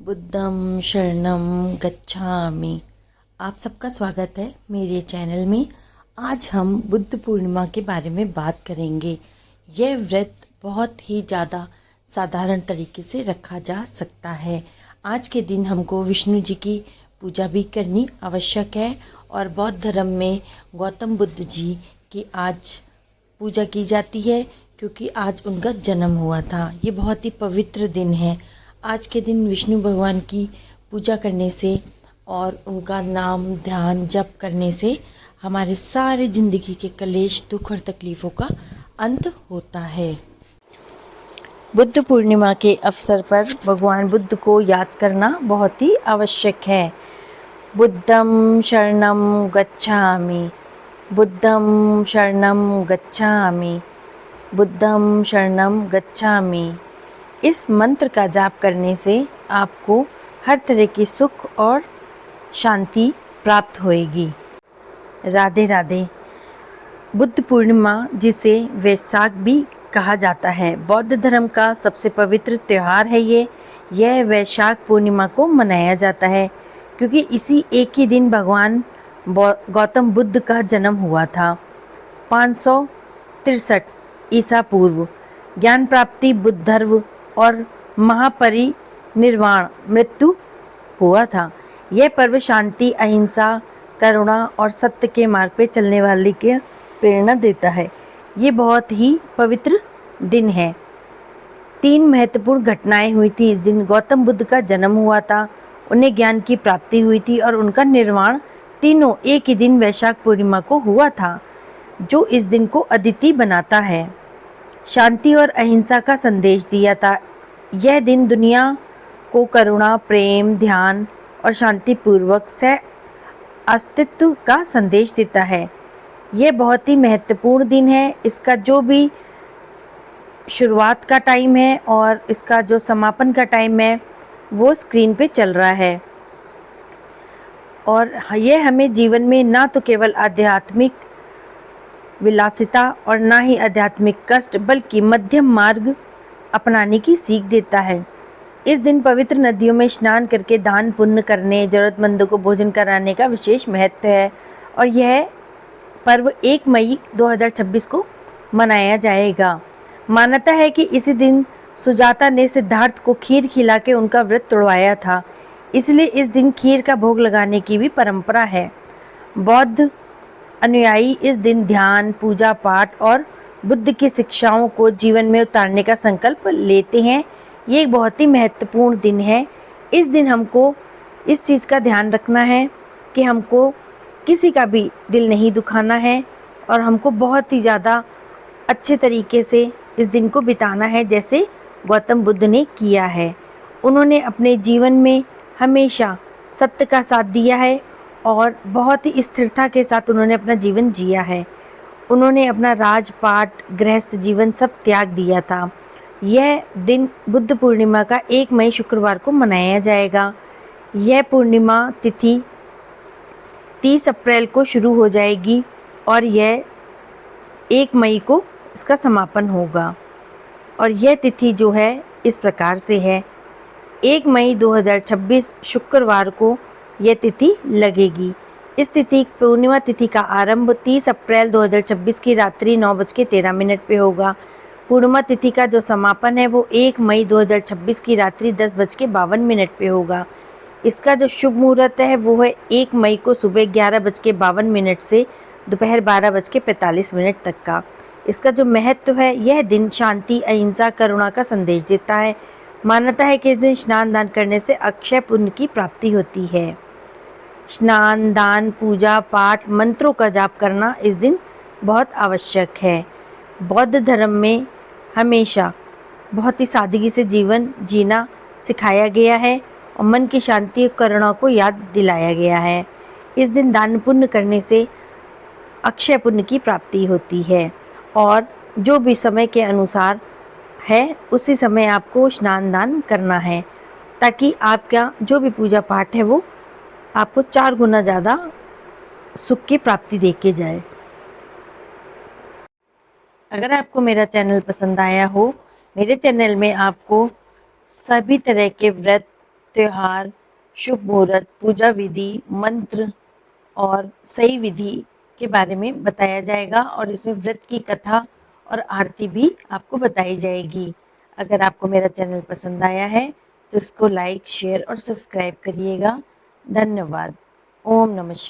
बुद्धं शरणं गच्छामि। आप सबका स्वागत है मेरे चैनल में। आज हम बुद्ध पूर्णिमा के बारे में बात करेंगे। यह व्रत बहुत ही ज़्यादा साधारण तरीके से रखा जा सकता है। आज के दिन हमको विष्णु जी की पूजा भी करनी आवश्यक है और बौद्ध धर्म में गौतम बुद्ध जी की आज पूजा की जाती है क्योंकि आज उनका जन्म हुआ था। ये बहुत ही पवित्र दिन है। आज के दिन विष्णु भगवान की पूजा करने से और उनका नाम ध्यान जप करने से हमारे सारे ज़िंदगी के कलेश दुख और तकलीफ़ों का अंत होता है। बुद्ध पूर्णिमा के अवसर पर भगवान बुद्ध को याद करना बहुत ही आवश्यक है। बुद्धं शरणं गच्छामि, बुद्धं शरणं गच्छामि, बुद्धं शरणं गच्छामि। इस मंत्र का जाप करने से आपको हर तरह की सुख और शांति प्राप्त होएगी। राधे राधे। बुद्ध पूर्णिमा जिसे वैशाख भी कहा जाता है, बौद्ध धर्म का सबसे पवित्र त्यौहार है। यह वैशाख पूर्णिमा को मनाया जाता है क्योंकि इसी एक ही दिन भगवान गौतम बुद्ध का जन्म हुआ था। 563 ईसा पूर्व ज्ञान प्राप्ति, बुद्ध धर्म और महापरिनिर्वाण मृत्यु हुआ था। यह पर्व शांति, अहिंसा, करुणा और सत्य के मार्ग पे चलने वाले की प्रेरणा देता है। ये बहुत ही पवित्र दिन है। 3 महत्वपूर्ण घटनाएं हुई थी इस दिन। गौतम बुद्ध का जन्म हुआ था, उन्हें ज्ञान की प्राप्ति हुई थी और उनका निर्वाण तीनों एक ही दिन वैशाख पूर्णिमा को हुआ था, जो इस दिन को अद्वितीय बनाता है। शांति और अहिंसा का संदेश दिया था। यह दिन दुनिया को करुणा, प्रेम, ध्यान और शांतिपूर्वक सह अस्तित्व का संदेश देता है। यह बहुत ही महत्वपूर्ण दिन है। इसका जो भी शुरुआत का टाइम है और इसका जो समापन का टाइम है वो स्क्रीन पे चल रहा है। और यह हमें जीवन में ना तो केवल आध्यात्मिक विलासिता और ना ही आध्यात्मिक कष्ट बल्कि मध्यम मार्ग अपनाने की सीख देता है। इस दिन पवित्र नदियों में स्नान करके दान पुण्य करने, ज़रूरतमंदों को भोजन कराने का विशेष महत्व है और यह पर्व 1 मई 2026 को मनाया जाएगा। मान्यता है कि इसी दिन सुजाता ने सिद्धार्थ को खीर खिला के उनका व्रत तोड़वाया था, इसलिए इस दिन खीर का भोग लगाने की भी परंपरा है। बौद्ध अनुयायी इस दिन ध्यान, पूजा पाठ और बुद्ध की शिक्षाओं को जीवन में उतारने का संकल्प लेते हैं। ये एक बहुत ही महत्वपूर्ण दिन है। इस दिन हमको इस चीज़ का ध्यान रखना है कि हमको किसी का भी दिल नहीं दुखाना है और हमको बहुत ही ज़्यादा अच्छे तरीके से इस दिन को बिताना है, जैसे गौतम बुद्ध ने किया है। उन्होंने अपने जीवन में हमेशा सत्य का साथ दिया है और बहुत ही स्थिरता के साथ उन्होंने अपना जीवन जिया है। उन्होंने अपना राजपाट, गृहस्थ जीवन सब त्याग दिया था। यह दिन बुद्ध पूर्णिमा का 1 मई शुक्रवार को मनाया जाएगा। यह पूर्णिमा तिथि 30 अप्रैल को शुरू हो जाएगी और यह 1 मई को इसका समापन होगा। और यह तिथि जो है इस प्रकार से है, 1 मई 2026 शुक्रवार को यह तिथि लगेगी। इस तिथि पूर्णिमा तिथि का आरंभ 30 अप्रैल 2026 की रात्रि 9:13 पे होगा। पूर्णिमा तिथि का जो समापन है वो 1 मई 2026 की रात्रि 10:52 पे होगा। इसका जो शुभ मुहूर्त है वो है 1 मई को सुबह 11:52 से दोपहर 12:45 तक का। इसका जो महत्व है, यह दिन शांति, अहिंसा, करुणा का संदेश देता है। मान्यता है कि इस दिन स्नान दान करने से अक्षय पुण्य की प्राप्ति होती है। स्नान, दान, पूजा पाठ, मंत्रों का जाप करना इस दिन बहुत आवश्यक है। बौद्ध धर्म में हमेशा बहुत ही सादगी से जीवन जीना सिखाया गया है और मन की शांति और करुणा को याद दिलाया गया है। इस दिन दान पुण्य करने से अक्षय पुण्य की प्राप्ति होती है और जो भी समय के अनुसार है उसी समय आपको स्नान दान करना है, ताकि आपका जो भी पूजा पाठ है वो आपको 4 गुना ज़्यादा सुख की प्राप्ति देके जाए। अगर आपको मेरा चैनल पसंद आया हो, मेरे चैनल में आपको सभी तरह के व्रत, त्योहार, शुभ मुहूर्त, पूजा विधि, मंत्र और सही विधि के बारे में बताया जाएगा और इसमें व्रत की कथा और आरती भी आपको बताई जाएगी। अगर आपको मेरा चैनल पसंद आया है तो इसको लाइक, शेयर और सब्सक्राइब करिएगा। धन्यवाद। ओम नमः शिवाय।